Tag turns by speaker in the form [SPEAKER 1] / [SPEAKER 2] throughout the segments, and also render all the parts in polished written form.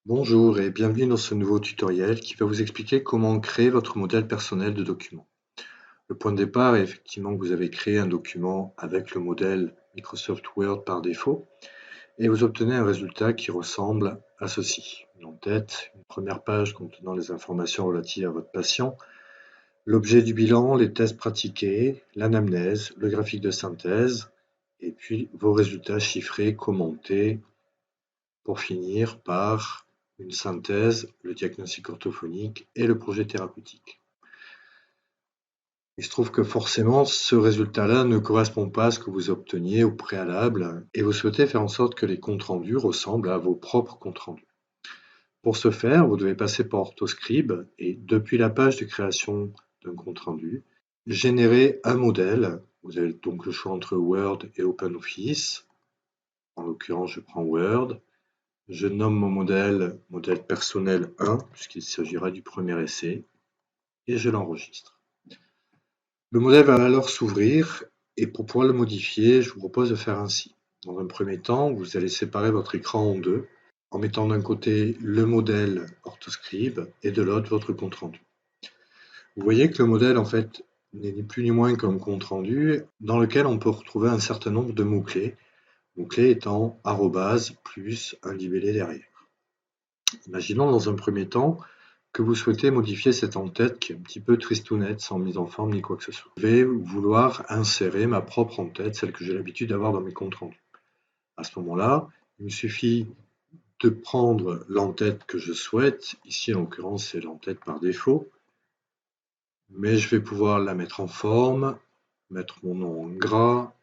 [SPEAKER 1] Bonjour et bienvenue dans ce nouveau tutoriel qui va vous expliquer comment créer votre modèle personnel de document. Le point de départ est effectivement que vous avez créé un document avec le modèle Microsoft Word par défaut et vous obtenez un résultat qui ressemble à ceci. Une en-tête, une première page contenant les informations relatives à votre patient, l'objet du bilan, les tests pratiqués, l'anamnèse, le graphique de synthèse et puis vos résultats chiffrés, commentés, pour finir par une synthèse, le diagnostic orthophonique et le projet thérapeutique. Il se trouve que forcément, ce résultat-là ne correspond pas à ce que vous obteniez au préalable et vous souhaitez faire en sorte que les comptes rendus ressemblent à vos propres comptes rendus. Pour ce faire, vous devez passer par Orthoscribe et depuis la page de création d'un compte rendu, générer un modèle. Vous avez donc le choix entre Word et OpenOffice. En l'occurrence, je prends Word. Je nomme mon modèle personnel 1, puisqu'il s'agira du premier essai, et je l'enregistre. Le modèle va alors s'ouvrir, et pour pouvoir le modifier, je vous propose de faire ainsi. Dans un premier temps, vous allez séparer votre écran en deux, en mettant d'un côté le modèle Orthoscribe et de l'autre votre compte rendu. Vous voyez que le modèle, en fait, n'est ni plus ni moins qu'un compte rendu dans lequel on peut retrouver un certain nombre de mots-clés, mots-clés étant arrobase plus un libellé derrière. Imaginons dans un premier temps que vous souhaitez modifier cette en-tête qui est un petit peu tristounette, sans mise en forme ni quoi que ce soit. Je vais vouloir insérer ma propre en-tête, celle que j'ai l'habitude d'avoir dans mes comptes rendus. À ce moment-là, il me suffit de prendre l'en-tête que je souhaite, ici en l'occurrence c'est l'en-tête par défaut, mais je vais pouvoir la mettre en forme, mettre mon nom en gras,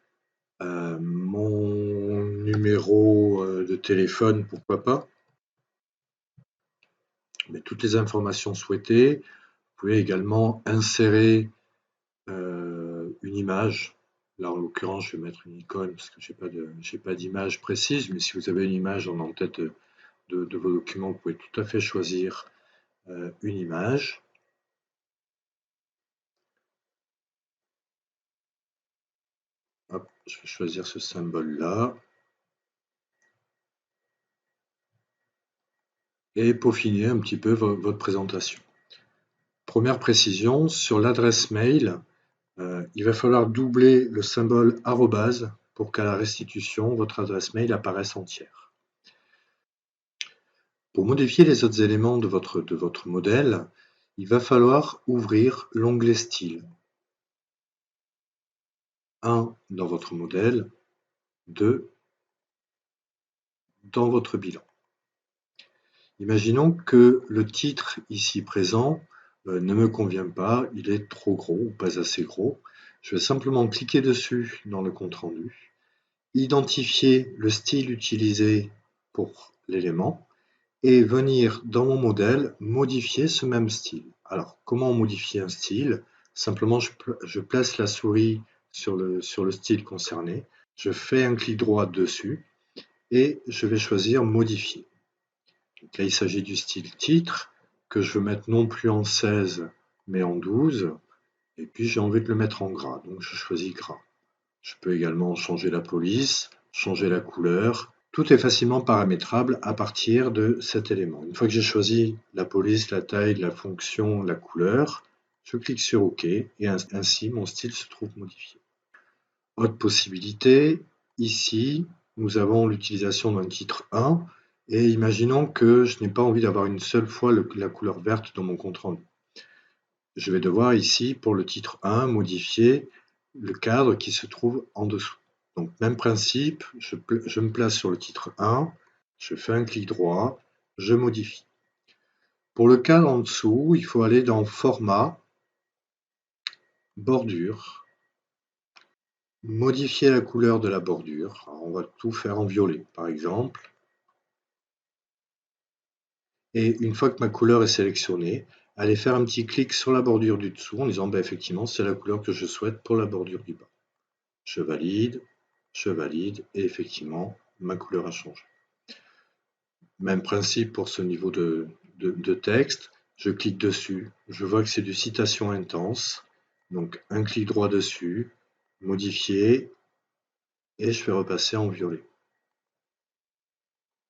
[SPEAKER 1] mon numéro de téléphone, pourquoi pas, mais toutes les informations souhaitées. Vous pouvez également insérer une image. Là, en l'occurrence, je vais mettre une icône parce que j'ai pas d'image précise, mais si vous avez une image en tête de vos documents, vous pouvez tout à fait choisir une image. Hop, je vais choisir ce symbole-là. Et peaufiner un petit peu votre présentation. Première précision, sur l'adresse mail, il va falloir doubler le symbole arrobase pour qu'à la restitution, votre adresse mail apparaisse entière. Pour modifier les autres éléments de votre modèle, il va falloir ouvrir l'onglet Style. 1 dans votre modèle, 2 dans votre bilan. Imaginons que le titre ici présent ne me convient pas, il est trop gros ou pas assez gros. Je vais simplement cliquer dessus dans le compte rendu, identifier le style utilisé pour l'élément et venir dans mon modèle modifier ce même style. Alors, comment modifier un style? Simplement, je place la souris sur le style concerné, je fais un clic droit dessus et je vais choisir modifier. Donc là, il s'agit du style titre que je veux mettre non plus en 16 mais en 12 et puis j'ai envie de le mettre en gras, donc je choisis gras. Je peux également changer la police, changer la couleur. Tout est facilement paramétrable à partir de cet élément. Une fois que j'ai choisi la police, la taille, la fonction, la couleur, je clique sur OK et ainsi mon style se trouve modifié. Autre possibilité, ici, nous avons l'utilisation d'un titre 1 et imaginons que je n'ai pas envie d'avoir une seule fois la couleur verte dans mon compte rendu. Je vais devoir ici, pour le titre 1, modifier le cadre qui se trouve en dessous. Donc, même principe, je me place sur le titre 1, je fais un clic droit, je modifie. Pour le cadre en dessous, il faut aller dans Format, Bordure, modifier la couleur de la bordure. Alors, on va tout faire en violet, par exemple. Et une fois que ma couleur est sélectionnée, aller faire un petit clic sur la bordure du dessous en disant effectivement, c'est la couleur que je souhaite pour la bordure du bas. Je valide, et effectivement, ma couleur a changé. Même principe pour ce niveau de texte. Je clique dessus, je vois que c'est du citation intense. Donc un clic droit dessus, modifier, et je vais repasser en violet.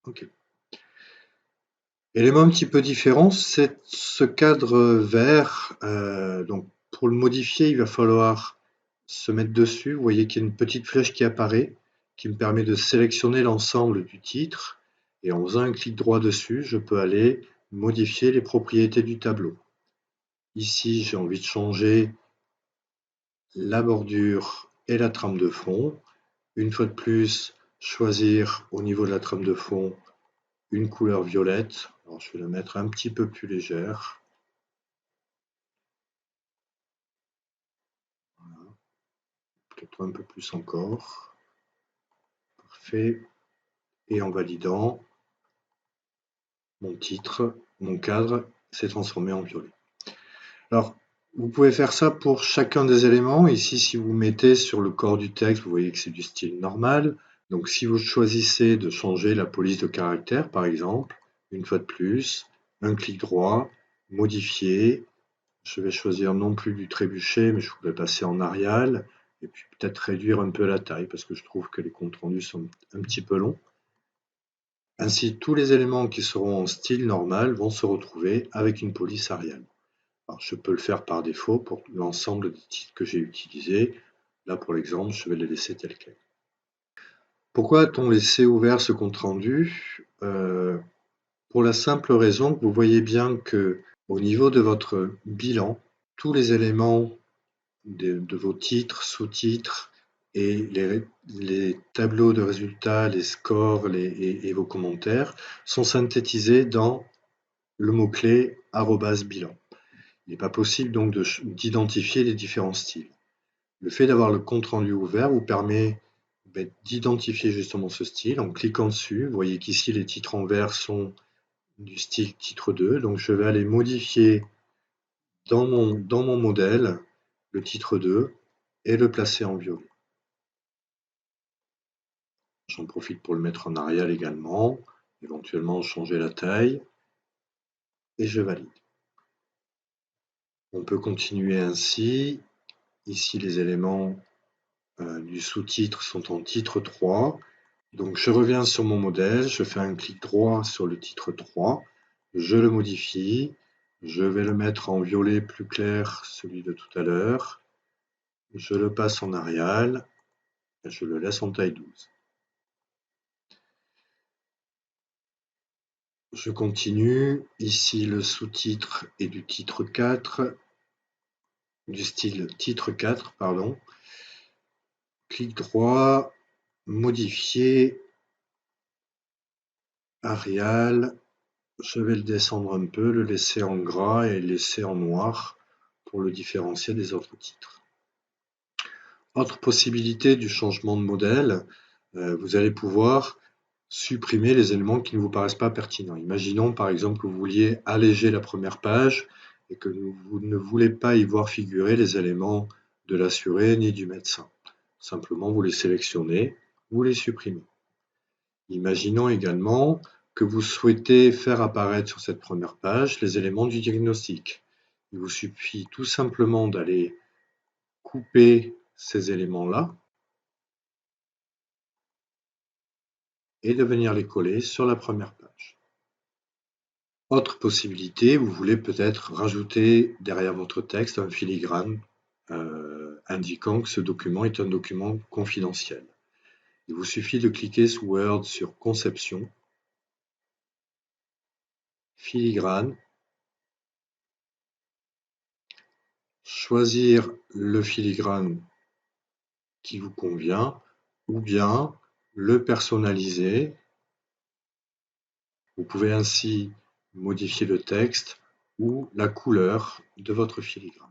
[SPEAKER 1] OK. Élément un petit peu différent, c'est ce cadre vert. Donc pour le modifier, il va falloir se mettre dessus. Vous voyez qu'il y a une petite flèche qui apparaît, qui me permet de sélectionner l'ensemble du titre. Et en faisant un clic droit dessus, je peux aller modifier les propriétés du tableau. Ici, j'ai envie de changer la bordure et la trame de fond. Une fois de plus, choisir au niveau de la trame de fond une couleur violette. Alors, je vais la mettre un petit peu plus légère. Voilà. Peut-être un peu plus encore. Parfait. Et en validant, mon titre, mon cadre s'est transformé en violet. Alors, vous pouvez faire ça pour chacun des éléments. Ici, si vous mettez sur le corps du texte, vous voyez que c'est du style normal. Donc, si vous choisissez de changer la police de caractère, par exemple, une fois de plus, un clic droit, modifier. Je vais choisir non plus du trébuchet, mais je voudrais passer en Arial. Et puis peut-être réduire un peu la taille, parce que je trouve que les comptes rendus sont un petit peu longs. Ainsi, tous les éléments qui seront en style normal vont se retrouver avec une police Arial. Alors, je peux le faire par défaut pour l'ensemble des titres que j'ai utilisés. Là, pour l'exemple, je vais les laisser tels quels. Pourquoi a-t-on laissé ouvert ce compte rendu? Pour la simple raison que vous voyez bien que au niveau de votre bilan, tous les éléments de vos titres, sous-titres et les tableaux de résultats, les scores et vos commentaires sont synthétisés dans le mot-clé @bilan. Il n'est pas possible donc d'identifier les différents styles. Le fait d'avoir le compte rendu ouvert vous permet d'identifier justement ce style en cliquant dessus. Vous voyez qu'ici les titres en vert sont du style titre 2, donc je vais aller modifier dans mon modèle le titre 2 et le placer en violet. J'en profite pour le mettre en Arial également, éventuellement changer la taille, et je valide. On peut continuer ainsi. Ici, les éléments du sous-titre sont en titre 3. Donc je reviens sur mon modèle, je fais un clic droit sur le titre 3, je le modifie, je vais le mettre en violet plus clair, celui de tout à l'heure, je le passe en Arial, et je le laisse en taille 12. Je continue, ici le sous-titre est du titre 4, du style titre 4, pardon. Clic droit, modifier, Arial, je vais le descendre un peu, le laisser en gras et le laisser en noir pour le différencier des autres titres. Autre possibilité du changement de modèle, vous allez pouvoir supprimer les éléments qui ne vous paraissent pas pertinents. Imaginons par exemple que vous vouliez alléger la première page et que vous ne voulez pas y voir figurer les éléments de l'assuré ni du médecin. Simplement, vous les sélectionnez, vous les supprimez. Imaginons également que vous souhaitez faire apparaître sur cette première page les éléments du diagnostic. Il vous suffit tout simplement d'aller couper ces éléments-là et de venir les coller sur la première page. Autre possibilité, vous voulez peut-être rajouter derrière votre texte un filigrane indiquant que ce document est un document confidentiel. Il vous suffit de cliquer sous Word sur Conception, Filigrane, choisir le filigrane qui vous convient ou bien le personnaliser. Vous pouvez ainsi modifier le texte ou la couleur de votre filigrane.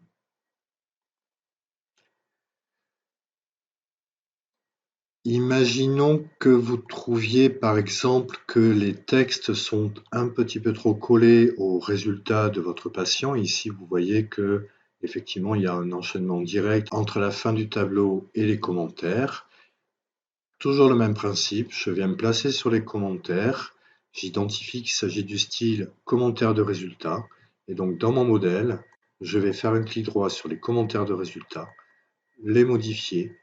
[SPEAKER 1] Imaginons que vous trouviez par exemple que les textes sont un petit peu trop collés aux résultats de votre patient. Ici, vous voyez que effectivement, il y a un enchaînement direct entre la fin du tableau et les commentaires. Toujours le même principe, je viens me placer sur les commentaires. J'identifie qu'il s'agit du style commentaire de résultats. Et donc dans mon modèle, je vais faire un clic droit sur les commentaires de résultats, les modifier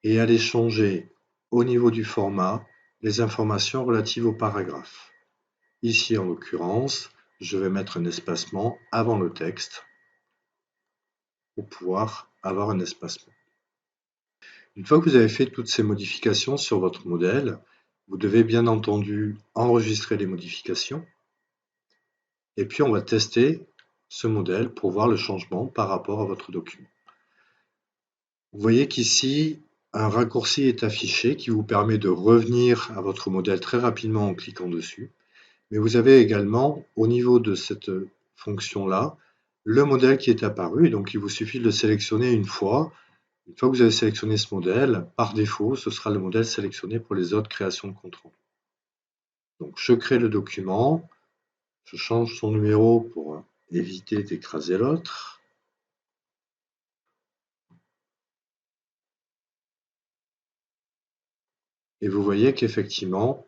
[SPEAKER 1] et aller changer au niveau du format les informations relatives au paragraphe. Ici, en l'occurrence, je vais mettre un espacement avant le texte pour pouvoir avoir un espacement. Une fois que vous avez fait toutes ces modifications sur votre modèle, vous devez bien entendu enregistrer les modifications. Et puis on va tester ce modèle pour voir le changement par rapport à votre document. Vous voyez qu'ici, un raccourci est affiché qui vous permet de revenir à votre modèle très rapidement en cliquant dessus. Mais vous avez également, au niveau de cette fonction-là, le modèle qui est apparu. Donc il vous suffit de le sélectionner une fois. Une fois que vous avez sélectionné ce modèle, par défaut, ce sera le modèle sélectionné pour les autres créations de compte rendu. Donc je crée le document, je change son numéro pour éviter d'écraser l'autre. Et vous voyez qu'effectivement,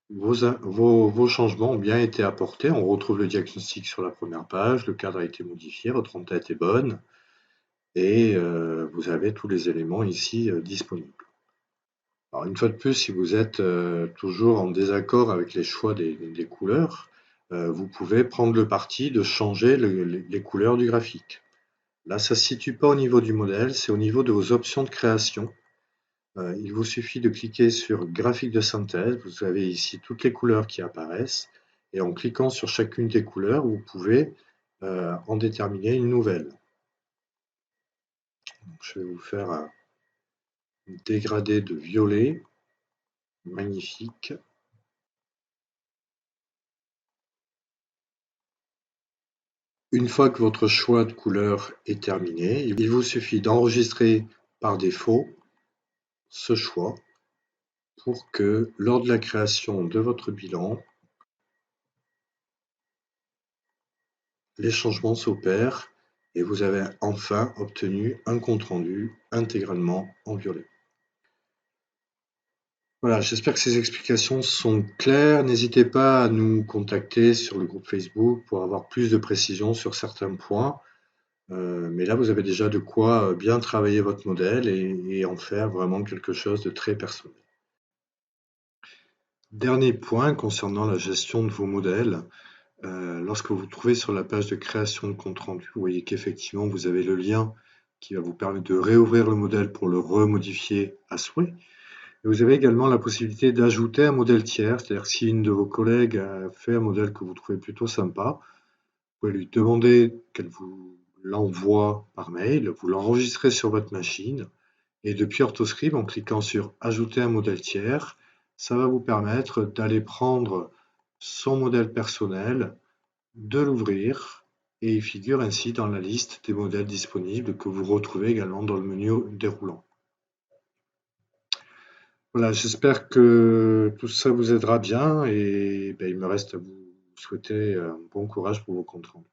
[SPEAKER 1] vos changements ont bien été apportés. On retrouve le diagnostic sur la première page, le cadre a été modifié, votre en-tête est bonne, et vous avez tous les éléments ici disponibles. Alors une fois de plus, si vous êtes toujours en désaccord avec les choix des couleurs, vous pouvez prendre le parti de changer les couleurs du graphique. Là, ça ne se situe pas au niveau du modèle, c'est au niveau de vos options de création. Il vous suffit de cliquer sur graphique de synthèse, vous avez ici toutes les couleurs qui apparaissent, et en cliquant sur chacune des couleurs, vous pouvez en déterminer une nouvelle. Donc, je vais vous faire un dégradé de violet, magnifique. Une fois que votre choix de couleur est terminé, il vous suffit d'enregistrer par défaut ce choix pour que lors de la création de votre bilan, les changements s'opèrent et vous avez enfin obtenu un compte-rendu intégralement en violet. Voilà, j'espère que ces explications sont claires. N'hésitez pas à nous contacter sur le groupe Facebook pour avoir plus de précisions sur certains points. Mais là, vous avez déjà de quoi bien travailler votre modèle et en faire vraiment quelque chose de très personnel. Dernier point concernant la gestion de vos modèles. Lorsque vous vous trouvez sur la page de création de compte rendu, vous voyez qu'effectivement, vous avez le lien qui va vous permettre de réouvrir le modèle pour le remodifier à souhait. Et vous avez également la possibilité d'ajouter un modèle tiers, c'est-à-dire si une de vos collègues a fait un modèle que vous trouvez plutôt sympa, vous pouvez lui demander qu'elle vous l'envoie par mail, vous l'enregistrez sur votre machine, et depuis Orthoscribe, en cliquant sur Ajouter un modèle tiers, ça va vous permettre d'aller prendre son modèle personnel, de l'ouvrir, et il figure ainsi dans la liste des modèles disponibles que vous retrouvez également dans le menu déroulant. Voilà, j'espère que tout ça vous aidera bien et il me reste à vous souhaiter bon courage pour vos comptes rendus.